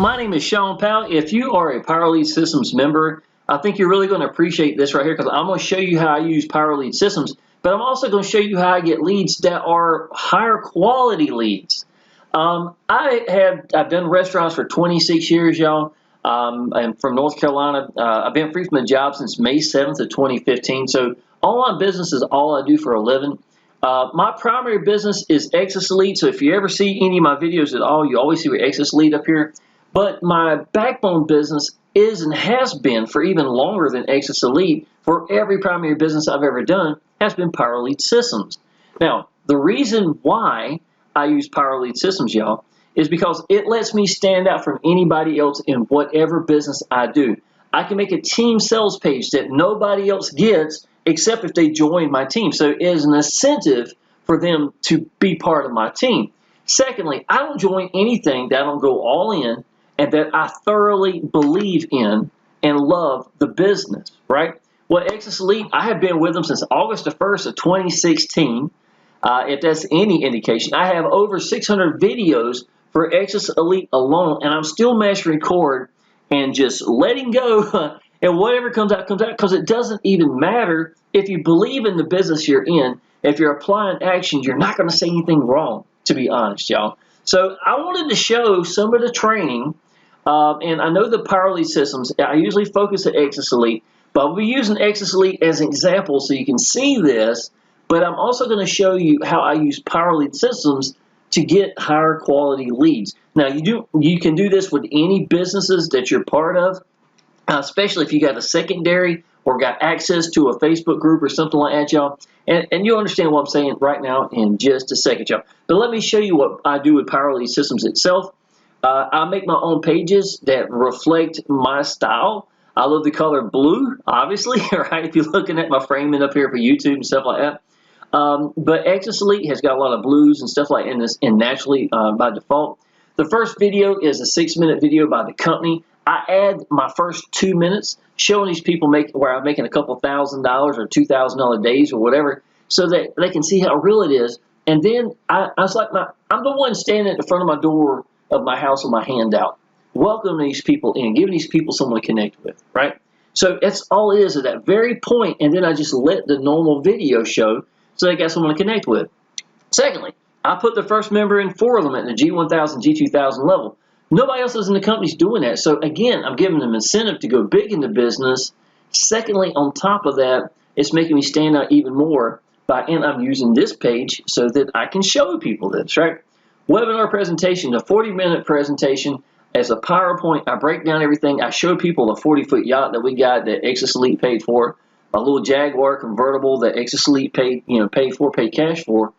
my name is Shawn Powell. If you are a Power Lead Systems member, I think you're really going to appreciate this right here because I'm going to show you how I use Power Lead Systems, but I'm also going to show you how I get leads that are higher quality leads. I've done restaurants for 26 years, y'all. I'm from North Carolina. I've been free from a job since May 7th of 2015. So online business is all I do for a living. My primary business is Exitus Elite. So if you ever see any of my videos at all, you always see Exitus Elite up here. But my backbone business is and has been for even longer than Exitus Elite for every primary business I've ever done has been Power Lead Systems. Now, the reason why I use Power Lead Systems, y'all, is because it lets me stand out from anybody else in whatever business I do. I can make a team sales page that nobody else gets except if they join my team. So it is an incentive for them to be part of my team. Secondly, I don't join anything that I don't go all in and that I thoroughly believe in and love the business, right? Well, Exitus Elite, I have been with them since August the 1st of 2016. If that's any indication, I have over 600 videos for Exitus Elite alone, and I'm still mastering chord and just letting go, and whatever comes out, because it doesn't even matter if you believe in the business you're in. If you're applying action, you're not going to say anything wrong, to be honest, y'all. So I wanted to show some of the training, and I know the Power Lead Systems, I usually focus at Exitus Elite, but I'll be using Exitus Elite as an example so you can see this, but I'm also going to show you how I use Power Lead Systems to get higher quality leads. Now, you can do this with any businesses that you're part of, especially if you got a secondary or got access to a Facebook group or something like that, y'all. And you'll understand what I'm saying right now in just a second, y'all. But let me show you what I do with Power Lead Systems itself. I make my own pages that reflect my style. I love the color blue, obviously, right? If you're looking at my framing up here for YouTube and stuff like that. But Exitus Elite has got a lot of blues and stuff like in this, and naturally by default. The first video is a 6-minute video by the company. I add my first 2 minutes showing these people where I'm making a couple $1,000s or $2,000 days or whatever, so that they can see how real it is. And then I'm the one standing at the front of my door of my house with my hand out, welcoming these people in, giving these people someone to connect with, right? So that's all it is at that very point, and then I just let the normal video show so they got someone to connect with. Secondly, I put the first member in 4 of them at the G1000, G2000 level. Nobody else in the company is doing that. So again, I'm giving them incentive to go big in the business. Secondly, on top of that, it's making me stand out even more and I'm using this page so that I can show people this, right? Webinar presentation, a 40-minute presentation as a PowerPoint. I break down everything. I show people the 40-foot yacht that we got that Exitus Elite paid for, a little Jaguar convertible that Exitus Elite paid cash for,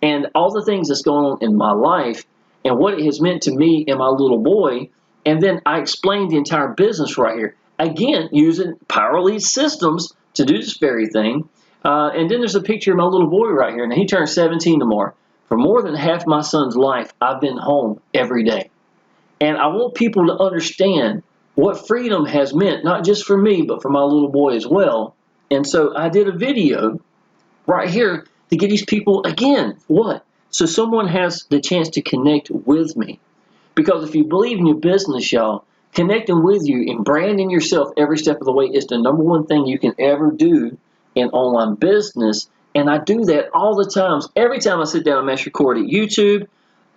and all the things that's going on in my life and what it has meant to me and my little boy. And then I explained the entire business right here. Again, using Power Lead Systems to do this very thing. And then there's a picture of my little boy right here. Now, he turns 17 tomorrow. For more than half my son's life, I've been home every day. And I want people to understand what freedom has meant, not just for me, but for my little boy as well. And so I did a video right here to get these people, again, what? So someone has the chance to connect with me. Because if you believe in your business, y'all, connecting with you and branding yourself every step of the way is the #1 thing you can ever do in online business. And I do that all the times. Every time I sit down and master record at YouTube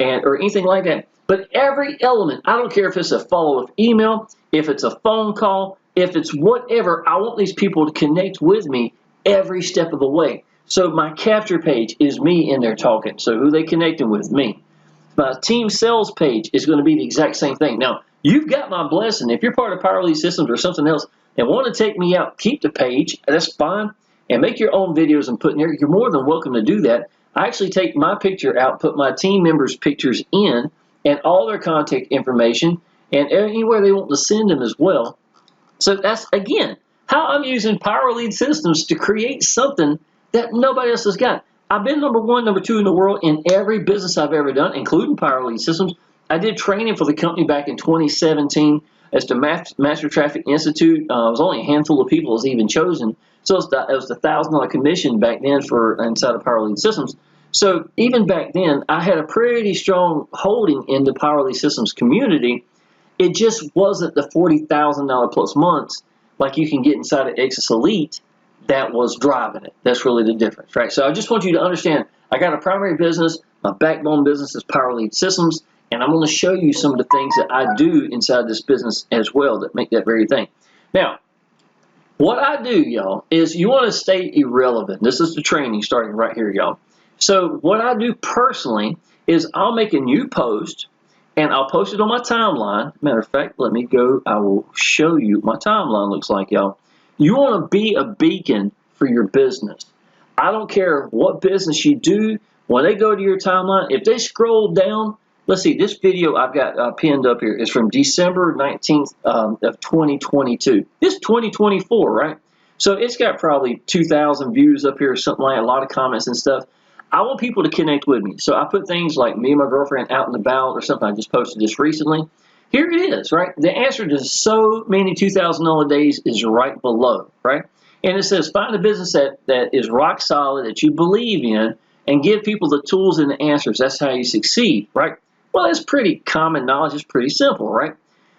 or anything like that. But every element, I don't care if it's a follow-up email, if it's a phone call, if it's whatever, I want these people to connect with me every step of the way. So my capture page is me in there talking. So who they connecting with? Me. My team sales page is going to be the exact same thing. Now, you've got my blessing. If you're part of Power Lead Systems or something else and want to take me out, keep the page. That's fine. And make your own videos and put in there. You're more than welcome to do that. I actually take my picture out, put my team members' pictures in, and all their contact information, and anywhere they want to send them as well. So that's, again, how I'm using Power Lead Systems to create something that nobody else has got. I've been #1, #2 in the world in every business I've ever done, including Power Lead Systems. I did training for the company back in 2017 as the Master Traffic Institute. It was only a handful of people that was even chosen. So it was the $1,000 commission back then for inside of Power Lead Systems. So even back then, I had a pretty strong holding in the Power Lead Systems community. It just wasn't the $40,000 plus months like you can get inside of Exitus Elite that was driving it. That's really the difference, right? So I just want you to understand, I got a primary business. My backbone business is Power Lead Systems, and I'm going to show you some of the things that I do inside this business as well that make that very thing. Now, what I do, y'all, is you want to stay irrelevant. This is the training starting right here, y'all. So what I do personally is I'll make a new post, and I'll post it on my timeline. Matter of fact, let me go. I will show you what my timeline looks like, y'all. You want to be a beacon for your business. I don't care what business you do. When they go to your timeline, if they scroll down, let's see, this video I've got pinned up here is from December 19th of 2022. This is 2024, right? So it's got probably 2,000 views up here or something like that, a lot of comments and stuff. I want people to connect with me. So I put things like me and my girlfriend out and about or something. I just posted this recently. Here it is, right? The answer to so many $2,000 days is right below, right? And it says, find a business that is rock solid, that you believe in, and give people the tools and the answers. That's how you succeed, right? Well, it's pretty common knowledge. It's pretty simple, right?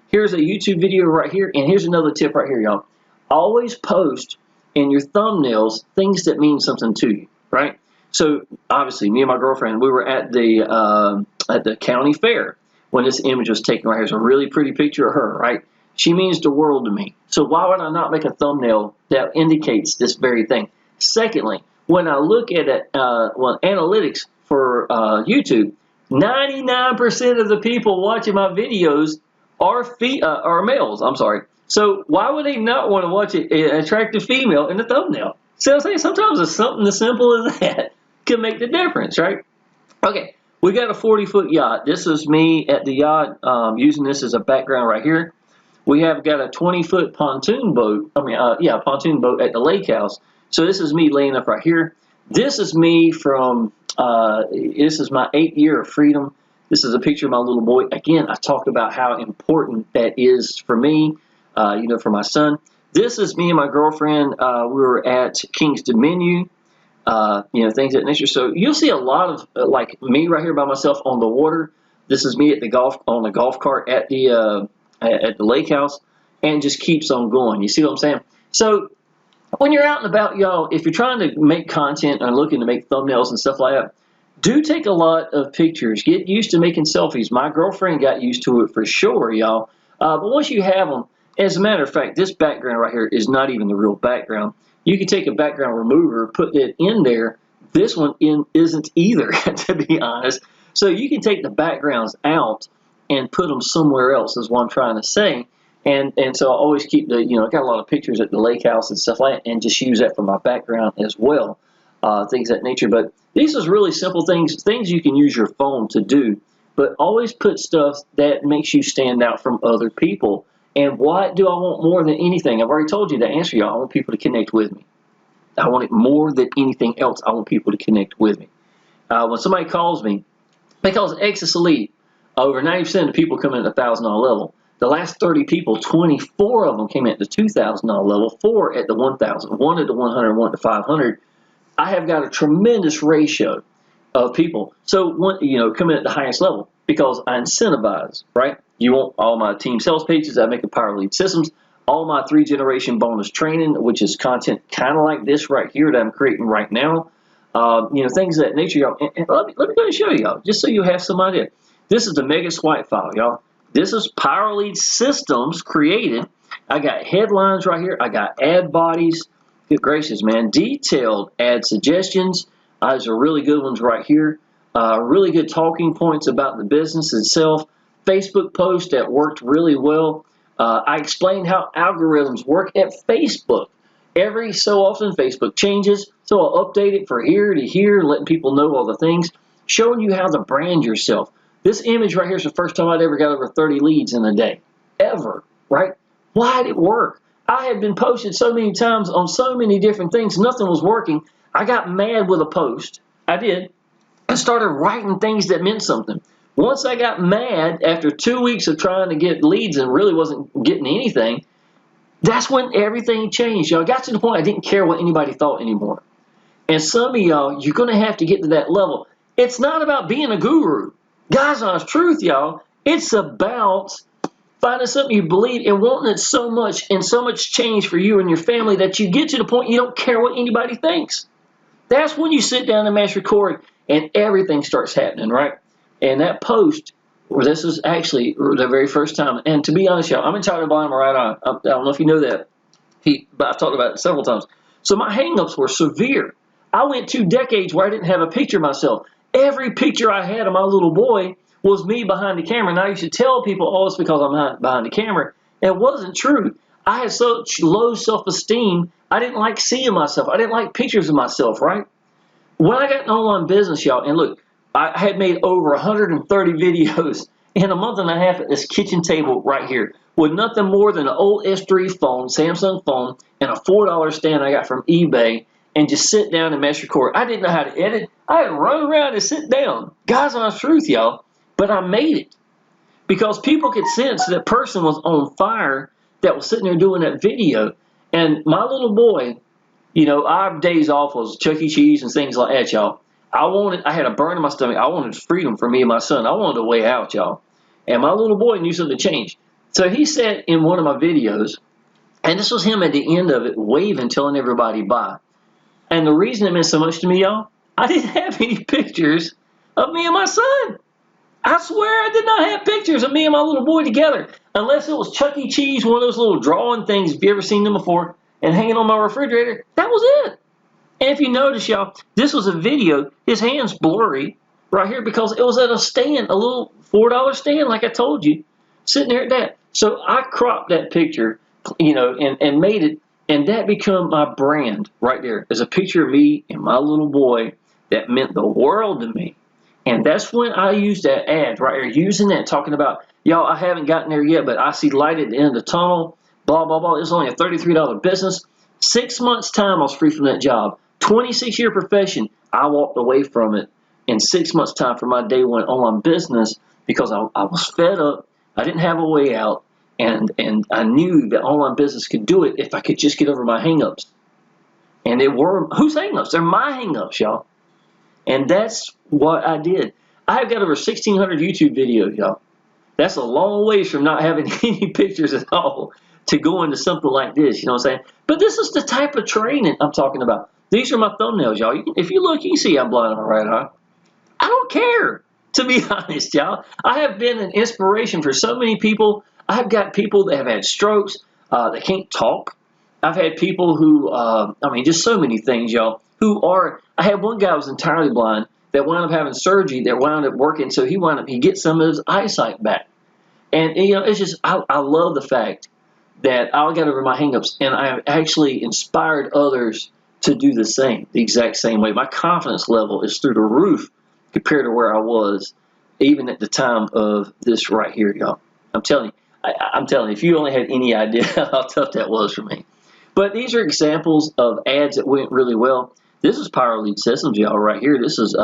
Here's a YouTube video right here, and here's another tip right here, y'all. Always post in your thumbnails things that mean something to you, right? So obviously, me and my girlfriend, we were at the county fair when this image was taken right here. It's a really pretty picture of her, right? She means the world to me. So why would I not make a thumbnail that indicates this very thing? Secondly, when I look at it, analytics for YouTube, 99% of the people watching my videos are males. I'm sorry. So why would they not want to watch an attractive female in the thumbnail? So I'm saying sometimes it's something as simple as that can make the difference, right? Okay, we got a 40-foot yacht. This is me at the yacht using this as a background right here. We have got a 20-foot pontoon boat. Pontoon boat at the lake house. So this is me laying up right here. This is me from, this is my 8th year of freedom. This is a picture of my little boy. Again, I talk about how important that is for me, for my son. This is me and my girlfriend. We were at King's Dominion, things of that nature. So you'll see a lot of like me right here by myself on the water. This is me at the on the golf cart at the lake house, and just keeps on going. You see what I'm saying? So when you're out and about, y'all, if you're trying to make content and looking to make thumbnails and stuff like that, do take a lot of pictures. Get used to making selfies. My girlfriend got used to it for sure, y'all. But once you have them, as a matter of fact, this background right here is not even the real background. You can take a background remover, put it in there. This one isn't either, to be honest. So you can take the backgrounds out and put them somewhere else, is what I'm trying to say. And so I always keep I got a lot of pictures at the lake house and stuff like that, and just use that for my background as well, things of that nature. But these are really simple things you can use your phone to do, but always put stuff that makes you stand out from other people. And what do I want more than anything? I've already told you the answer, y'all. I want people to connect with me. I want it more than anything else. I want people to connect with me. When somebody calls me, because Exitus Elite, over 90% of the people come in at the $1,000 level. The last 30 people, 24 of them came in at the $2,000 level, 4 at the 1,000, 1 at the 100, 1 at the 500. I have got a tremendous ratio of people. So, coming at the highest level because I incentivize, right? You want all my team sales pages I make a Power Lead Systems, all my 3-generation bonus training, which is content kind of like this right here that I'm creating right now. Things of that nature, y'all. And let me go and show you, y'all, just so you have some idea. This is the mega swipe file, y'all. This is Power Lead Systems created. I got headlines right here. I got ad bodies. Good gracious, man. Detailed ad suggestions. These are really good ones right here. Really good talking points about the business itself. Facebook post that worked really well. I explained how algorithms work at Facebook. Every so often, Facebook changes, so I'll update it for here to here, letting people know all the things, showing you how to brand yourself. This image right here is the first time I'd ever got over 30 leads in a day. Ever, right? Why did it work? I had been posted so many times on so many different things, nothing was working. I got mad with a post. I did. I started writing things that meant something. Once I got mad after 2 weeks of trying to get leads and really wasn't getting anything, that's when everything changed, y'all. Got to the point I didn't care what anybody thought anymore. And some of y'all, you're going to have to get to that level. It's not about being a guru. God's honest truth, y'all. It's about finding something you believe in, wanting it so much and so much change for you and your family that you get to the point you don't care what anybody thinks. That's when you sit down and mass record and everything starts happening, right? And that post, or this is actually the very first time, and to be honest, y'all, I'm entirely blind in my right eye. I don't know if you know that, but I've talked about it several times. So my hang-ups were severe. I went 2 decades where I didn't have a picture of myself. Every picture I had of my little boy was me behind the camera. And I used to tell people, oh, it's because I'm not behind the camera. And it wasn't true. I had such low self-esteem, I didn't like seeing myself. I didn't like pictures of myself, right? When I got an online business, y'all, and look, I had made over 130 videos in a month and a half at this kitchen table right here with nothing more than an old S3 phone, Samsung phone, and a $4 stand I got from eBay, and just sit down and mass record. I didn't know how to edit. I had to run around and sit down. God's honest truth, y'all. But I made it because people could sense that person was on fire that was sitting there doing that video. And my little boy, you know, our days off was Chuck E. Cheese and things like that, y'all. I had a burn in my stomach. I wanted freedom for me and my son. I wanted a way out, y'all. And my little boy knew something to change. So he said in one of my videos, and this was him at the end of it, waving, telling everybody bye. And the reason it meant so much to me, y'all, I didn't have any pictures of me and my son. I swear I did not have pictures of me and my little boy together. Unless it was Chuck E. Cheese, one of those little drawing things, if you ever seen them before, and hanging on my refrigerator. That was it. And if you notice, y'all, this was a video. His hand's blurry right here because it was at a stand, a little $4 stand, like I told you, sitting there at that. So I cropped that picture, you know, and made it, and that became my brand right there. There's a picture of me and my little boy that meant the world to me. And that's when I used that ad right here, using that, talking about, y'all, I haven't gotten there yet, but I see light at the end of the tunnel, blah, blah, blah. It's only a $33 business. 6 months' time, I was free from that job. 26-year profession, I walked away from it in 6 months' time for my day one online business because I was fed up. I didn't have a way out, and I knew that online business could do it if I could just get over my hang-ups. And they were, whose hang-ups? They're my hang-ups, y'all. And that's what I did. I've got over 1,600 YouTube videos, y'all. That's a long ways from not having any pictures at all to go into something like this, you know what I'm saying? But this is the type of training I'm talking about. These are my thumbnails, y'all. If you look, you can see I'm blind in my right eye. I don't care, to be honest, y'all. I have been an inspiration for so many people. I've got people that have had strokes, that can't talk. I've had people who, I mean, just so many things, y'all, who are, I had one guy who was entirely blind that wound up having surgery that wound up working, so he gets some of his eyesight back. And, you know, it's just, I love the fact that I got over my hangups, and I actually inspired others to do the same, the exact same way. My confidence level is through the roof compared to where I was even at the time of this right here, y'all. I'm telling you, if you only had any idea how tough that was for me. But these are examples of ads that went really well. This is Powell Elite Systems, y'all, right here. This is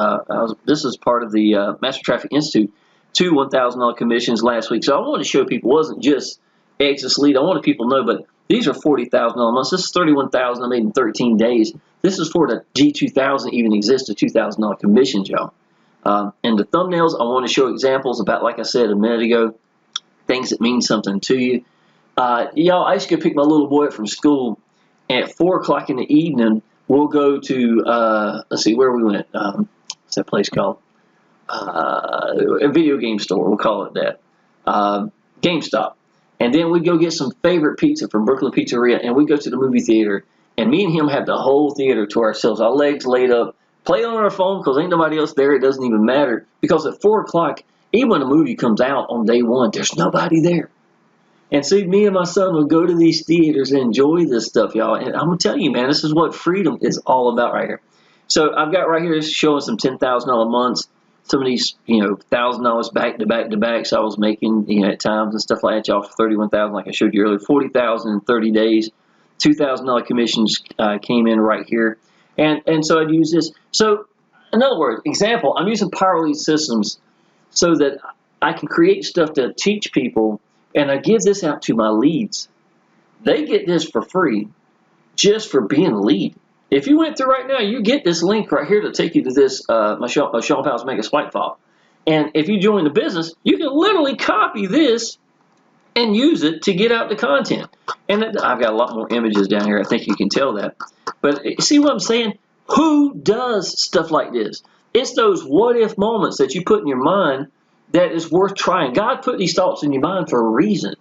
part of the Master Traffic Institute. 2 $1,000 commissions last week. So I wanted to show people it wasn't just Exitus Elite. I wanted people to know, but these are $40,000 months. This is $31,000 I made in 13 days. This is for the G2000 even exists, the $2,000 commissions, y'all. And the thumbnails, I want to show examples about, like I said a minute ago, things that mean something to you. Y'all, I used to go pick my little boy up from school, and at 4 o'clock in the evening, we'll go to, let's see, where we went. What's that place called? A video game store, we'll call it that. GameStop. And then we'd go get some favorite pizza from Brooklyn Pizzeria, and we'd go to the movie theater, and me and him had the whole theater to ourselves, our legs laid up, play on our phone because ain't nobody else there. It doesn't even matter, because at 4 o'clock, even when a movie comes out on day one, there's nobody there. And see, me and my son would go to these theaters and enjoy this stuff, y'all. And I'm going to tell you, man, this is what freedom is all about right here. So I've got right here showing some $10,000 months. Some of these, you know, $1,000 back to back to back. So I was making, you know, at times and stuff like that, y'all, for $31,000, like I showed you earlier, $40,000 in 30 days. $2,000 commissions came in right here, and so I'd use this. So, in other words, example, I'm using Powell Elite Systems so that I can create stuff to teach people, and I give this out to my leads. They get this for free, just for being a lead. If you went through right now, you get this link right here to take you to this, my Shawn Powell's Mega Swipe File. And if you join the business, you can literally copy this and use it to get out the content. And I've got a lot more images down here. I think you can tell that. But see what I'm saying? Who does stuff like this? It's those what-if moments that you put in your mind that is worth trying. God put these thoughts in your mind for a reason.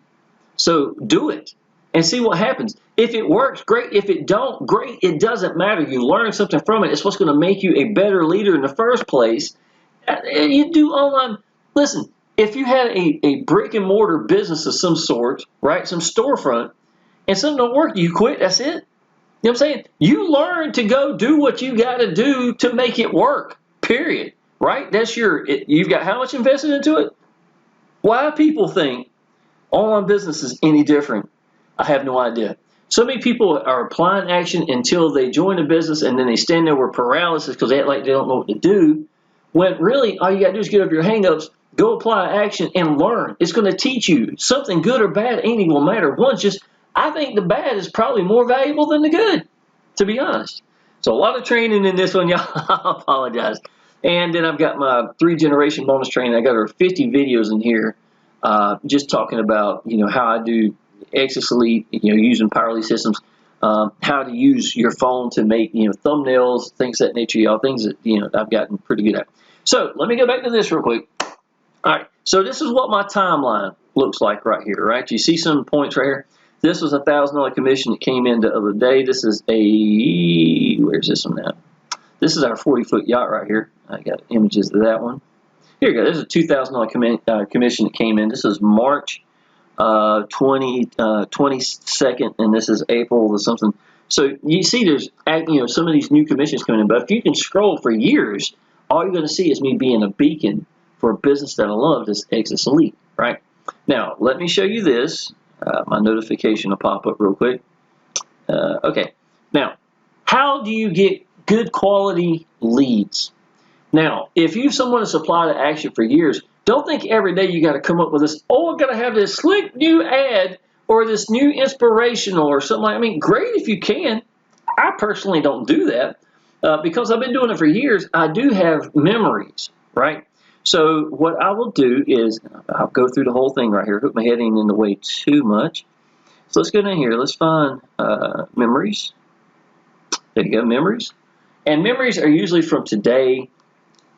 So do it and see what happens. If it works, great. If it don't, great. It doesn't matter. You learn something from it. It's what's going to make you a better leader in the first place. And you do online. Listen, if you had a brick and mortar business of some sort, right, some storefront, and something don't work, you quit. That's it. You know what I'm saying? You learn to go do what you got to do to make it work. Period. Right? That's you've got how much invested into it? Why people think online business is any different, I have no idea. So many people are applying action until they join a business and then they stand there with paralysis because they act like they don't know what to do. When really all you got to do is get over your hang-ups, go apply action and learn. It's going to teach you something good or bad. Ain't even going to matter. I think the bad is probably more valuable than the good, to be honest. So a lot of training in this one, y'all. I apologize. And then I've got my 3-generation bonus training. I got over 50 videos in here, just talking about how I do Exitus Elite, using Powell Elite systems, how to use your phone to make thumbnails, things of that nature, y'all. Things that I've gotten pretty good at. So let me go back to this real quick. All right. So this is what my timeline looks like right here. Right. You see some points right here. This was a $1,000 commission that came in the other day. This is where's this one at? This is our 40-foot yacht right here. I got images of that one. Here you go. There's a $2,000 commission that came in. This is March 22nd, and this is April or something. So you see there's some of these new commissions coming in. But if you can scroll for years, all you're going to see is me being a beacon for a business that I love, this Exitus Elite, right? Now, let me show you this. My notification will pop up real quick. Okay. Now, how do you get good quality leads? Now, if you're someone that's applied to action for years, don't think every day you got to come up with this, I've got to have this slick new ad or this new inspirational or something like that. I mean, great if you can. I personally don't do that because I've been doing it for years. I do have memories, right? So what I will do is I'll go through the whole thing right here. Hope my head ain't in the way too much. So let's go down here. Let's find memories. There you go, memories. And memories are usually from today,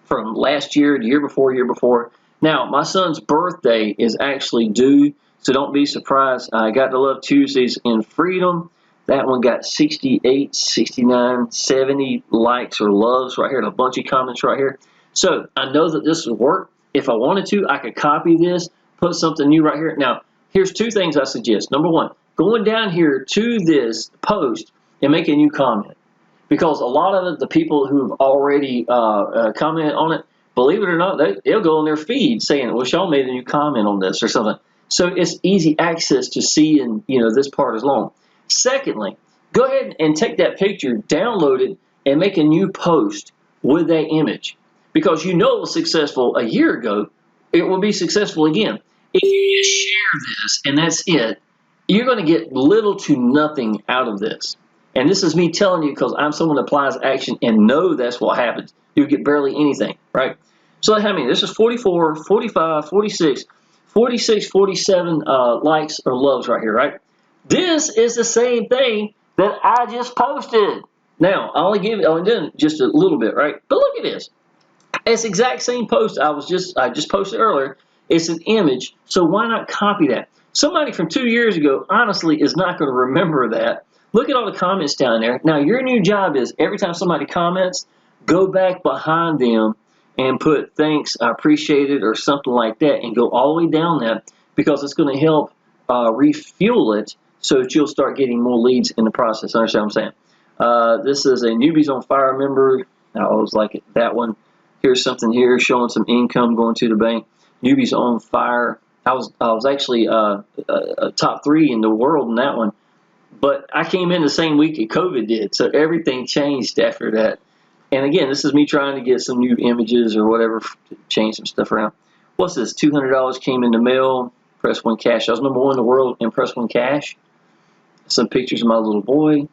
from last year, the year before. Now, my son's birthday is actually due, so don't be surprised. I got to Love Tuesdays in Freedom. That one got 68, 69, 70 likes or loves right here, and a bunch of comments right here. So I know that this will work. If I wanted to, I could copy this, put something new right here. Now, here's 2 things I suggest. Number 1, going down here to this post and make a new comment. Because a lot of it, the people who've already commented on it, believe it or not, they'll go on their feed saying, well, Shawn made a new comment on this or something. So it's easy access to see, and this part is long. Secondly, go ahead and take that picture, download it, and make a new post with that image. Because it was successful a year ago, it will be successful again. If you just share this and that's it, you're going to get little to nothing out of this. And this is me telling you because I'm someone that applies action and know that's what happens. You get barely anything, right? So how many? This is 44, 45, 46, 46, 47 likes or loves right here, right? This is the same thing that I just posted. Now, I only did just a little bit, right? But look at this. It's the exact same post I just posted earlier. It's an image, so why not copy that? Somebody from 2 years ago, honestly, is not going to remember that. Look at all the comments down there. Now, your new job is every time somebody comments, go back behind them and put thanks, I appreciate it, or something like that, and go all the way down that because it's going to help refuel it so that you'll start getting more leads in the process. Understand what I'm saying? This is a Newbies on Fire member. I always like it, that one. Here's something here showing some income going to the bank. Newbies on Fire. I was actually top 3 in the world in that one. But I came in the same week that COVID did, so everything changed after that. And again, this is me trying to get some new images or whatever to change some stuff around. What's this? $200 came in the mail. Press 1 cash. I was #1 in the world in press 1 cash. Some pictures of my little boy.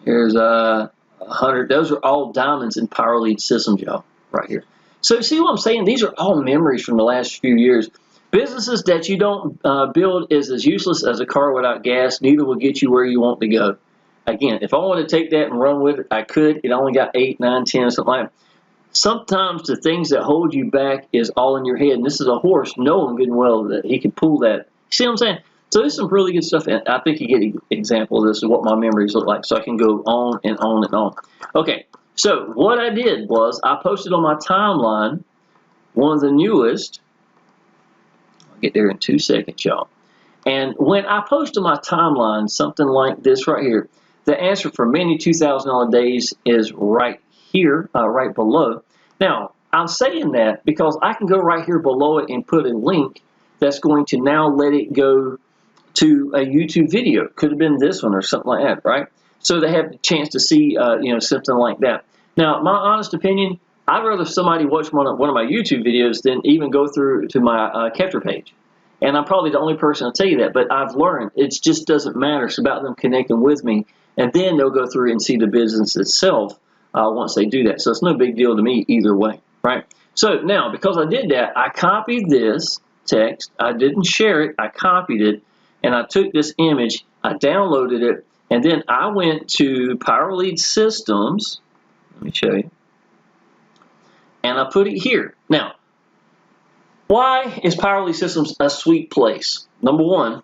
Here's 100. Those are all diamonds in Powell Elite systems, y'all, right here. So see what I'm saying? These are all memories from the last few years. Businesses that you don't build is as useless as a car without gas. Neither will get you where you want to go. Again, if I want to take that and run with it, I could. It only got 8, 9, 10, something like that. Sometimes the things that hold you back is all in your head. And this is a horse knowing good and well that he can pull that. See what I'm saying? So there's some really good stuff. And I think you get an example of this, of what my memories look like. So I can go on and on and on. Okay, so what I did was I posted on my timeline one of the newest. I'll get there in 2 seconds, y'all. And when I post on my timeline something like this right here, the answer for many $2,000 days is right here, right below. Now, I'm saying that because I can go right here below it and put a link that's going to now let it go to a YouTube video. Could have been this one or something like that, right? So they have the chance to see, something like that. Now, my honest opinion, I'd rather somebody watch one of my YouTube videos than even go through to my capture page. And I'm probably the only person to tell you that, but I've learned it just doesn't matter. It's about them connecting with me, and then they'll go through and see the business itself once they do that. So it's no big deal to me either way, right? So now, because I did that, I copied this text. I didn't share it. I copied it, and I took this image. I downloaded it, and then I went to Power Lead Systems. Let me show you. And I put it here. Now, why is Power Lead Systems a sweet place? Number one,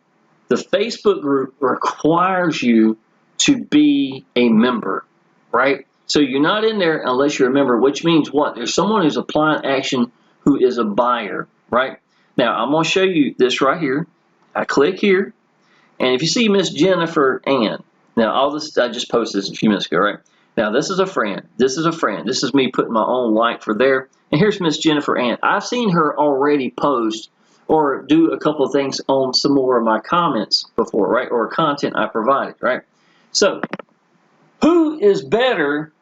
the Facebook group requires you to be a member, right? So you're not in there unless you're a member, which means what? There's someone who's applying action who is a buyer, right? Now, I'm going to show you this right here. I click here, and if you see Miss Jennifer Ann, now all this, I just posted this a few minutes ago, right? Now, this is a friend. This is a friend. This is me putting my own like for there. And here's Miss Jennifer Ann. I've seen her already post or do a couple of things on some more of my comments before, right? Or content I provided, right? So, who is better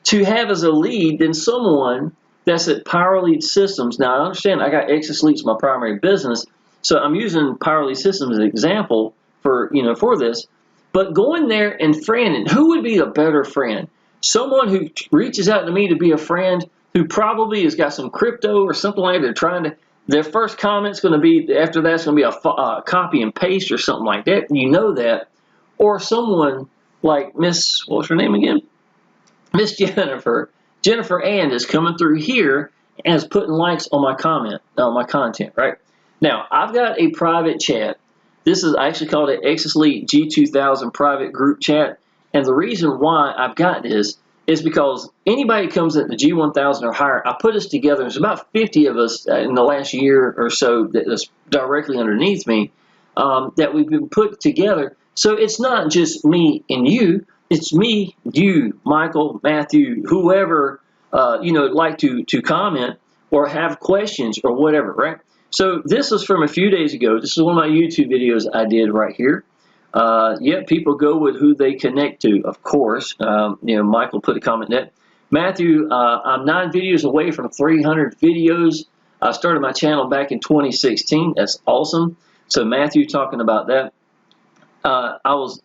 to have as a lead than someone that's at Power Lead Systems? Now, I understand I got Exitus Elite as my primary business, so I'm using Power Lead Systems as an example for, for this. But going there and friending, who would be a better friend? Someone who reaches out to me to be a friend who probably has got some crypto or something like that. They're trying to, their first comment's going to be, after that's going to be a copy and paste or something like that. You know that. Or someone like Miss, what's her name again? Miss Jennifer. Jennifer Ann is coming through here and is putting likes on my comment, on my content, right? Now, I've got a private chat. This is, I actually called it Exitus Elite G2000 private group chat. And the reason why I've got this is because anybody comes at the G1000 or higher, I put this together. There's about 50 of us in the last year or so that's directly underneath me that we've been put together. So it's not just me and you. It's me, you, Michael, Matthew, whoever, like to comment or have questions or whatever, right? So this is from a few days ago. This is one of my YouTube videos I did right here. People go with who they connect to, of course. Michael put a comment in that. Matthew, I'm 9 videos away from 300 videos. I started my channel back in 2016. That's awesome. So Matthew talking about that. I was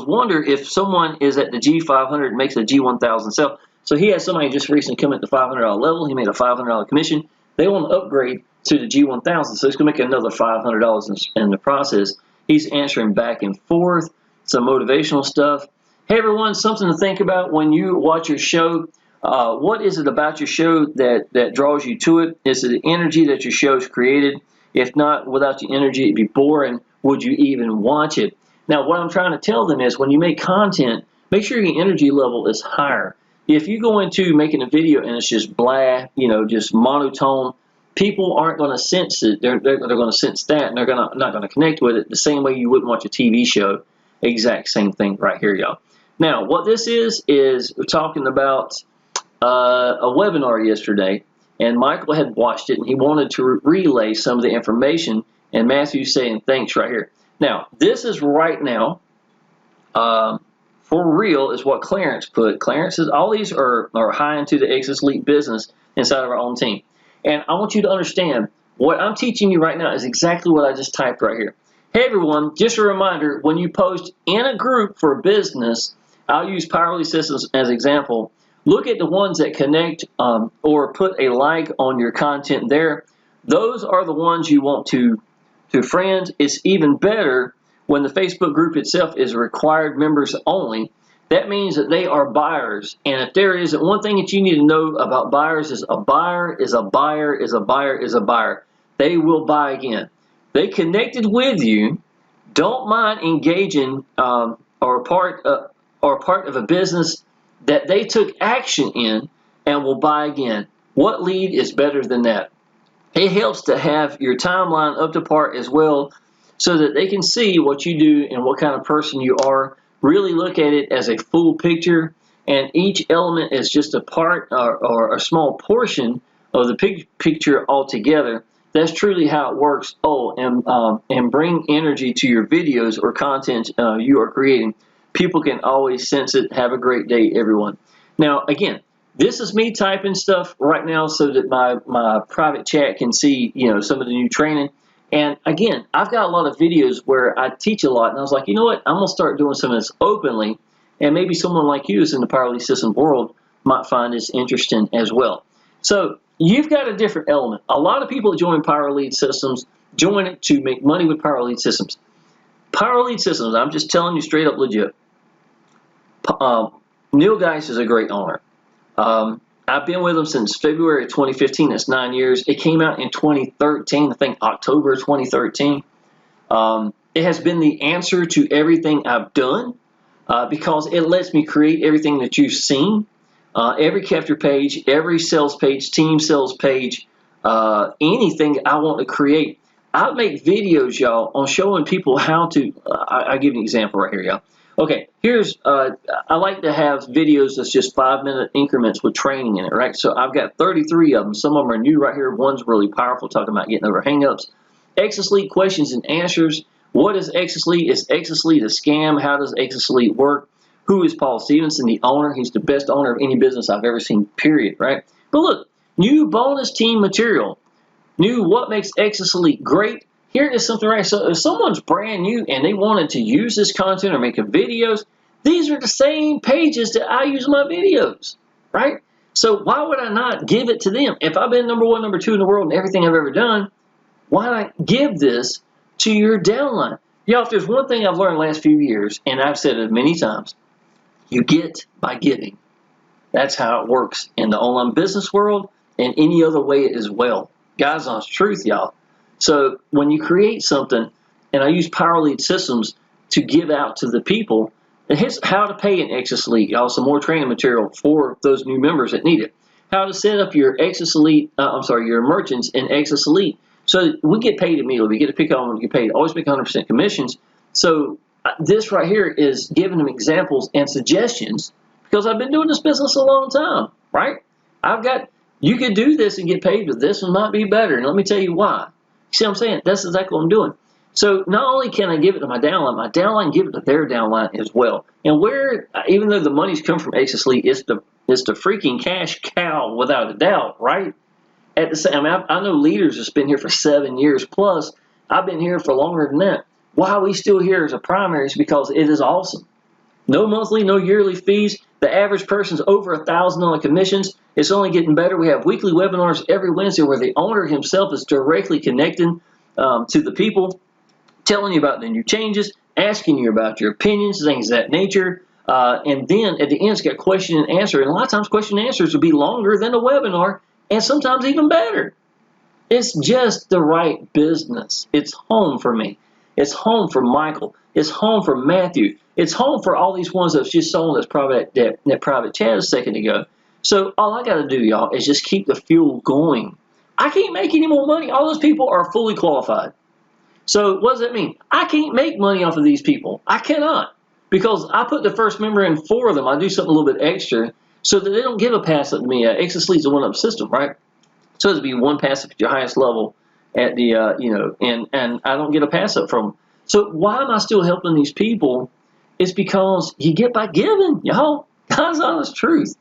wondering if someone is at the G500 and makes a G1000 sell. So he had somebody just recently come at the $500 level. He made a $500 commission. They want to upgrade to the G1000, so he's going to make another $500 in the process. He's answering back and forth, some motivational stuff. Hey everyone, something to think about when you watch your show. What is it about your show that draws you to it? Is it the energy that your show's created? If not, without the energy, it'd be boring. Would you even watch it? Now, what I'm trying to tell them is when you make content, make sure your energy level is higher. If you go into making a video and it's just blah, just monotone, people aren't going to sense it. They're going to sense that, and they're not going to connect with it the same way you wouldn't watch a TV show. Exact same thing right here, y'all. Now, what this is we're talking about a webinar yesterday, and Michael had watched it, and he wanted to relay some of the information, and Matthew's saying thanks right here. Now, this is right now, for real, is what Clarence put. Clarence says all these are high into the Exitus Elite business inside of our own team. And I want you to understand, what I'm teaching you right now is exactly what I just typed right here. Hey everyone, just a reminder, when you post in a group for a business, I'll use Power Lead Systems as an example. Look at the ones that connect or put a like on your content there. Those are the ones you want to friend. It's even better when the Facebook group itself is required members only. That means that they are buyers. And if there isn't one thing that you need to know about buyers, is a buyer is a buyer is a buyer is a buyer. They will buy again. They connected with you, don't mind engaging or part of a business that they took action in, and will buy again. What lead is better than that? It helps to have your timeline up to par as well, so that they can see what you do and what kind of person you are. Really look at it as a full picture, and each element is just a part or a small portion of the picture altogether. That's truly how it works. Oh, and bring energy to your videos or content you are creating. People can always sense it. Have a great day, everyone. Now, again, this is me typing stuff right now so that my private chat can see, some of the new training. And again, I've got a lot of videos where I teach a lot, and I was like, you know what? I'm going to start doing some of this openly, and maybe someone like you who's in the Power Elite System world might find this interesting as well. So you've got a different element. A lot of people that join Power Elite Systems join it to make money with Power Elite Systems. Power Elite Systems, I'm just telling you straight up legit. Neil Geist is a great owner. I've been with him since February of 2015. That's 9 years. It came out in 2013, I think October 2013. It has been the answer to everything I've done because it lets me create everything that you've seen. Every capture page, every sales page, team sales page, anything I want to create. I make videos, y'all, on showing people how to, I'll give you an example right here, y'all. Okay, here's, I like to have videos that's just 5-minute increments with training in it, right? So I've got 33 of them. Some of them are new right here. One's really powerful, talking about getting over hangups. Exitus Elite questions and answers. What is Exitus Elite? Is Exitus Elite a scam? How does Exitus Elite work? Who is Paul Stevenson, the owner? He's the best owner of any business I've ever seen, period, right? But look, new bonus team material. New what makes Exitus Elite great. Here is something right. So if someone's brand new and they wanted to use this content or make videos, these are the same pages that I use in my videos, right? So why would I not give it to them? If I've been number 1, number 2 in the world in everything I've ever done, why not give this to your downline? Y'all, if there's one thing I've learned the last few years, and I've said it many times, you get by giving. That's how it works in the online business world and any other way as well. God's honest truth, y'all. So when you create something, and I use Power Elite Systems to give out to the people, and here's how to pay an Exitus Elite, y'all, some more training material for those new members that need it. How to set up your Exitus Elite, your merchants in Exitus Elite. So we get paid immediately. We get to pick on them, get paid. Always make 100% commissions. So this right here is giving them examples and suggestions because I've been doing this business a long time, right? You could do this and get paid, but this one might be better. And let me tell you why. You see what I'm saying? That's exactly what I'm doing. So not only can I give it to my downline give it to their downline as well. And even though the money's come from Exitus Elite, it's the freaking cash cow without a doubt, right? At the same, I know leaders that's been here for 7 years plus. I've been here for longer than that. Why are we still here as a primary is because it is awesome. No monthly, no yearly fees. The average person's over $1,000 commissions. It's only getting better. We have weekly webinars every Wednesday where the owner himself is directly connecting to the people, telling you about the new changes, asking you about your opinions, things of that nature. And then at the end, it's got question and answer. And a lot of times question and answers will be longer than a webinar and sometimes even better. It's just the right business. It's home for me. It's home for Michael. It's home for Matthew. It's home for all these ones that just saw in that private chat a second ago. So all I got to do, y'all, is just keep the fuel going. I can't make any more money. All those people are fully qualified. So what does that mean? I can't make money off of these people. I cannot. Because I put the first member in for them. I do something a little bit extra so that they don't give a pass up to me. Exitus Elite's a one-up system, right? So it'd be one pass up at your highest level at the, and I don't get a pass up from them. So why am I still helping these people? It's because you get by giving, y'all. God's honest truth.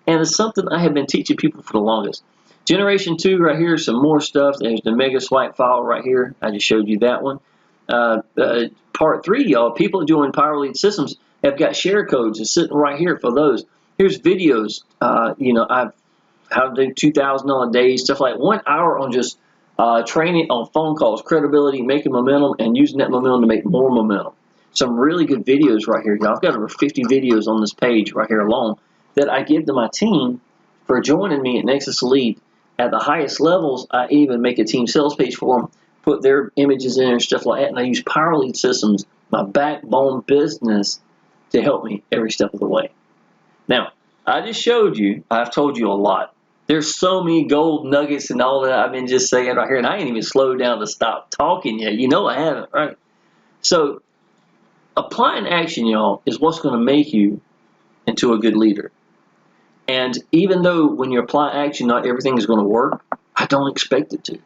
And it's something I have been teaching people for the longest. Generation 2 right here, some more stuff. There's the mega swipe file right here. I just showed you that one. Part 3, y'all, people doing Power Elite Systems have got share codes. It's sitting right here for those. Here's videos. How to do $2,000 days, stuff like 1 hour on just training on phone calls, credibility, making momentum, and using that momentum to make more momentum. Some really good videos right here, y'all. I've got over 50 videos on this page right here alone that I give to my team for joining me at Exitus Elite. At the highest levels, I even make a team sales page for them, put their images in and stuff like that, and I use Power Lead Systems, my backbone business, to help me every step of the way. Now, I just showed you, I've told you a lot. There's so many gold nuggets and all that I've been just saying right here, and I ain't even slowed down to stop talking yet. You know I haven't, right? So, applying action, y'all, is what's going to make you into a good leader. And even though when you apply action, not everything is going to work, I don't expect it to.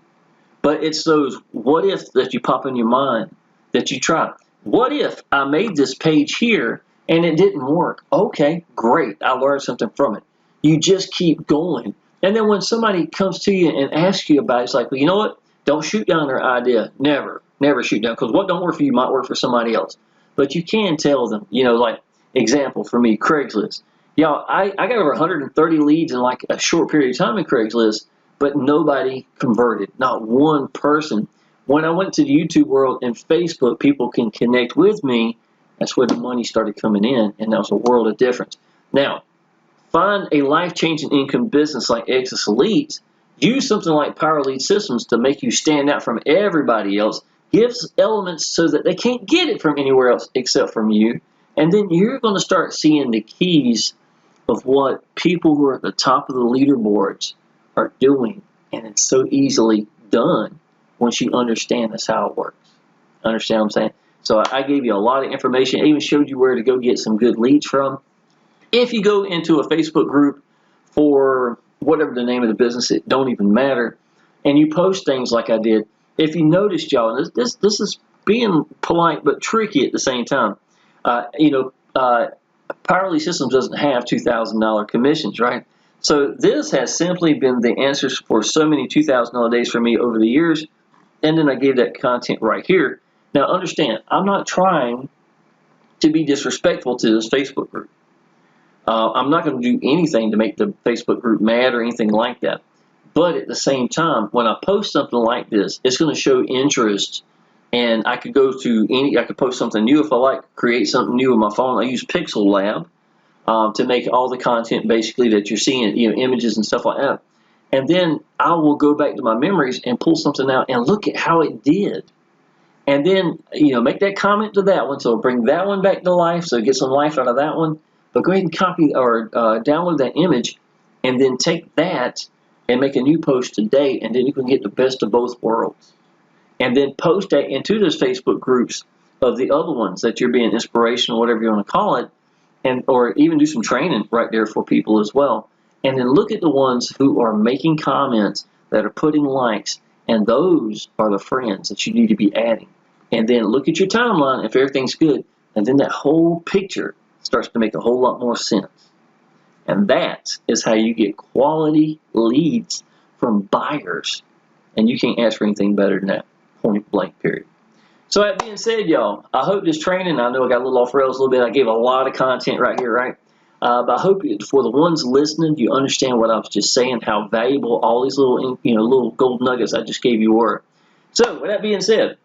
But it's those what if that you pop in your mind that you try. What if I made this page here and it didn't work? Okay, great. I learned something from it. You just keep going. And then when somebody comes to you and asks you about it, it's like, well, you know what? Don't shoot down their idea. Never shoot down. Because what don't work for you might work for somebody else. But you can tell them, you know, like, example for me, Craigslist. Y'all, I got over 130 leads in like a short period of time in Craigslist, but nobody converted. Not one person. When I went to the YouTube world and Facebook, people can connect with me. That's where the money started coming in, and that was a world of difference. Now, find a life-changing income business like Exitus Elite. Use something like Power Lead Systems to make you stand out from everybody else. Gives elements so that they can't get it from anywhere else except from you. And then you're going to start seeing the keys of what people who are at the top of the leaderboards are doing. And it's so easily done once you understand that's how it works. Understand what I'm saying? So I gave you a lot of information. I even showed you where to go get some good leads from. If you go into a Facebook group for whatever the name of the business, it don't even matter, and you post things like I did, if you noticed, y'all, and this is being polite but tricky at the same time, Power Lead Systems doesn't have $2,000 commissions, right? So this has simply been the answers for so many $2,000 days for me over the years, and then I gave that content right here. Now understand, I'm not trying to be disrespectful to this Facebook group. I'm not going to do anything to make the Facebook group mad or anything like that. But at the same time, when I post something like this, it's going to show interest. And I could go to I could post something new if I like, create something new on my phone. I use Pixel Lab to make all the content basically that you're seeing, images and stuff like that. And then I will go back to my memories and pull something out and look at how it did. And then, make that comment to that one. So bring that one back to life. So get some life out of that one. But go ahead and copy or download that image and then take that and make a new post today, and then you can get the best of both worlds. And then post that into those Facebook groups of the other ones that you're being inspirational, whatever you want to call it, or even do some training right there for people as well. And then look at the ones who are making comments, that are putting likes, and those are the friends that you need to be adding. And then look at your timeline if everything's good, and then that whole picture starts to make a whole lot more sense. And that is how you get quality leads from buyers. And you can't ask for anything better than that, point blank, period. So that being said, y'all, I hope this training, I know I got a little off rails a little bit. I gave a lot of content right here, right? But I hope for the ones listening, you understand what I was just saying, how valuable all these little, little gold nuggets I just gave you were. So with that being said,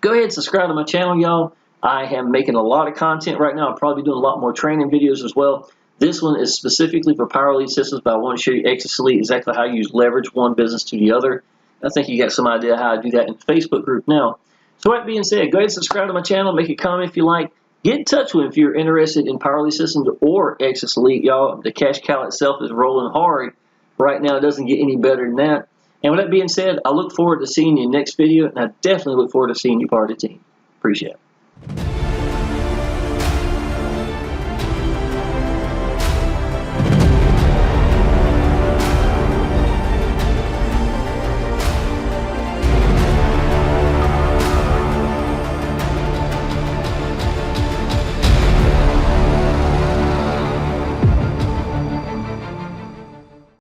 go ahead and subscribe to my channel, y'all. I am making a lot of content right now. I'll probably be doing a lot more training videos as well. This one is specifically for Power Lead Systems, but I want to show you Exitus Elite, exactly how you use leverage one business to the other. I think you got some idea how to do that in the Facebook group now. So that being said, go ahead and subscribe to my channel, make a comment if you like. Get in touch with me if you're interested in Power Lead Systems or Exitus Elite, y'all. The cash cow itself is rolling hard. Right now, it doesn't get any better than that. And with that being said, I look forward to seeing you next video, and I definitely look forward to seeing you part of the team. Appreciate it.